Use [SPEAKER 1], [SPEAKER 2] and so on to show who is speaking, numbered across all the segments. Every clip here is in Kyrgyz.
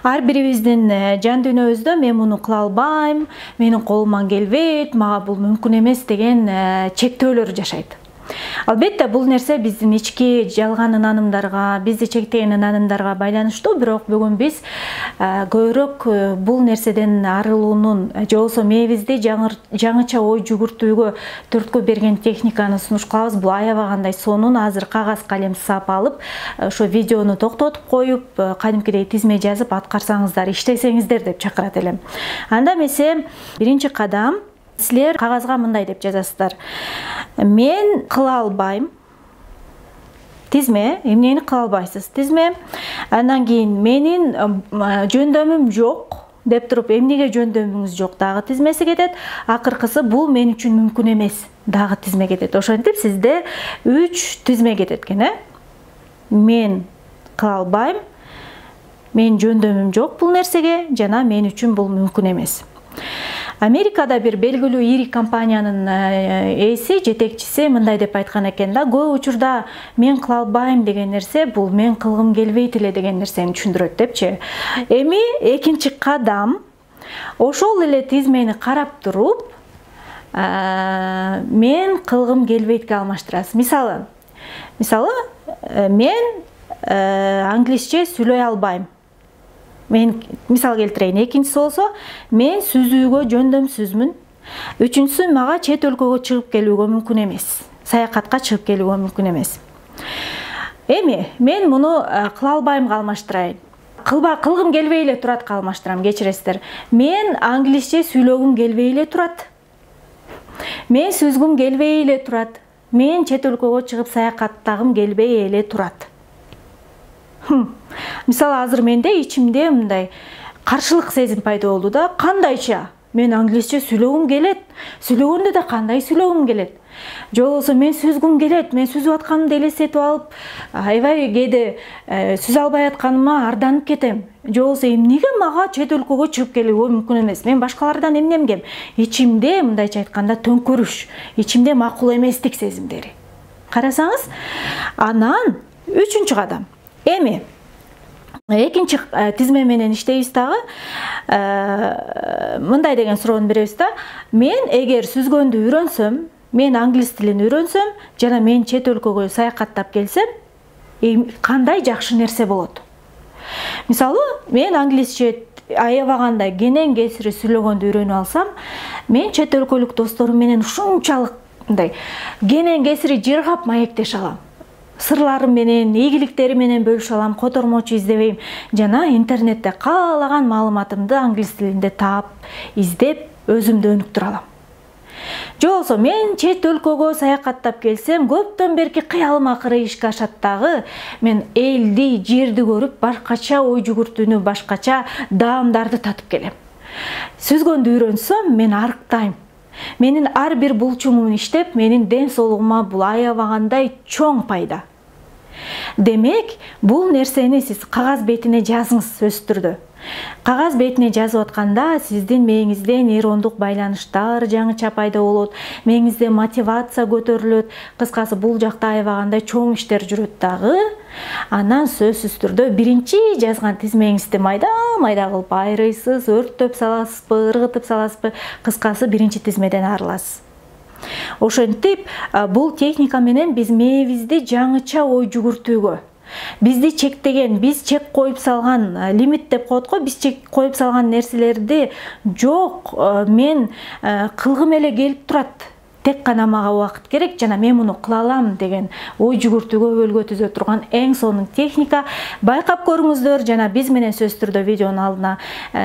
[SPEAKER 1] Ар бирибиздин жан дүйнөбүздө мен муну кыла албайм, менин колуман келбейт, мага бул мүмкүн эмес деген чектөөлөр жашайт. Албетте бул нерсе биздин ички жалган ынанымдарга, бизди чектеген ынанымдарга байланыштуу, бирок бүгүн биз көбүрөөк бул нерседен арылуунун, же болбосо мээбизди жаңыча ой жүгүртүүгө түрткү берген техниканы сунуш кылабыз. Бул аябагандай сонун. Азыр кагаз калем сап алып, ошо видеону токтотуп коюп, кадимкидей тизме жазып аткарсаңыздар, иштесеңиздер деп чакырат элем. Анда эмесе биринчи кадам, силер кагазга мындай деп жазасыздар: мен кыла албайм. Тизме, эмнени кыла албайсыз? Тизме. Андан кийин менин жөндөмүм жок деп туруп, эмнеге жөндөмүңүз жок? Дагы тизмеси кетет. Акыркысы бул мен үчүн мүмкүн эмес. Дагы тизме кетет. Ошентип сизде 3 тизме кетет экен, Мен кыла албайм, мен жөндөмүм жок бул нерсеге, жана мен үчүн бул мүмкүн эмес. Америкада бир белгилүү ири компаниянын ээси, жетекчиси мындай деп айткан экен да: көп учурда мен кыла албайм деген нерсе бул мен кылгым келбейт эле деген нерсени түшүндүрөт депчи. Эми экинчи кадам, ошол эле тизмени карап туруп, мен кылгым келбейтке алмаштырасыз. Мисалы, мен англисче сүйлөй албайм. Мен мисал келтирейин. Экинчиси болсо, мен сүзүүгө жөндөмсүзмүн. Үчүнчүсү, мага чет өлкөгө чыгып келүүгө мүмкүн эмес. Саякатка чыгып келүүгө мүмкүн эмес. Эми мен муну кыла албаймга алмаштырайын. Кылгым келбей эле туратка алмаштырам, кечиресиздер. Мен англисче сүйлөгүм келбей эле турат. Мен сүзгүм келбей эле турат. Мен чет өлкөгө чыгып саякаттагым келбей эле турат. Мисалы, азыр менде ичимде мындай каршылык сезим пайда болду да. Кандайча? Мен англисче сүйлөгүм келет. Сүйлөгөндө да кандай сүйлөгүм келет? Же болбосо мен сүзгүм келет. Мен сүзүп атканымды элестетип алып, аябай кээде сүзө албай атканыма арданып кетем. Же болбосо эмнеге мага чет өлкөгө чыгып келүүгө мүмкүн эмес? Мен башкалардан эмнемгем? Ичимде, мындайча айтканда, төңкөрүш, ичимде макул эместик сезимдери. Карасаңыз, анан үчүнчү кадам. Эми экинчи тизме менен иштейбиз дагы. Мындай деген суроону беребиз да: мен эгер сүзгөндү үйрөнсөм, мен англис тилин үйрөнсөм, жана мен чет өлкөгө саякаттап келсем, кандай жакшы нерсе болот? Мисалы, мен англисче аябагандай кенен кесири сүйлөгөндү үйрөнүп алсам, мен чет өлкөлүк досторум менен ушунчалык мындай кенен кесири жыргап маектеше алам. Сырларым менен, ийгиликтери менен бөлүшө алам, котормочу издебейм, жана интернетте каалаган маалыматымды англис тилинде таап, издеп, өзүмдү өнүктүрө алам. Же болбосо мен чет өлкөгө саякаттап келсем, көптөн берки кыялым акыры ишке ашат дагы. Мен элди, жерди көрүп, башкача ой жүгүртүүнү, башкача даамдарды татып келем. Сүзгөндү үйрөнсөм, мен арыктайм. Менин ар бир булчуңум иштеп, менин ден соолугума бул аябагандай чоң пайда. Демек, бул нерсени сиз кагаз бетине жазыңыз сөзсүз түрдө. Кагаз бетине жазып атканда сиздин мээңизде нейрондук байланыштар жаңыча пайда болот, мээңизде мотивация көтөрүлөт. Кыскасы, бул жакта аябагандай чоң иштер жүрөт дагы. Анан сөзсүз түрдө биринчи жазган тизмеңизди майда кылып айрыйсыз, өрттөп саласызбы, ыргытып саласызбы. Кыскасы, биринчи тизмеден арыласыз. Ошентип, бул техника менен биз мээбизди жаңыча ой жүгүртүүгө, бизди чектеген, биз чек коюп салган, лимит деп коет го, биз чек коюп салган нерселерди жок, мен кылгым эле келип турат, тек гана мага убакыт керек, жана мен муну кыла алам деген ой жүгүртүүгө өбөлгө түзө турган эң сонун техника. Байкап көрүңүздөр, жана биз менен сөзсүз түрдө видеонун алдына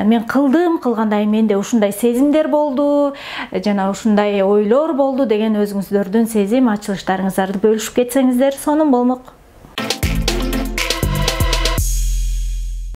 [SPEAKER 1] мен кылгандай менде ушундай сезимдер болду, жана ушундай ойлор болду деген өзүңүздөрдүн сезим ачылыштарыңыздарды бөлүшүп кетсеңиздер сонун болмок.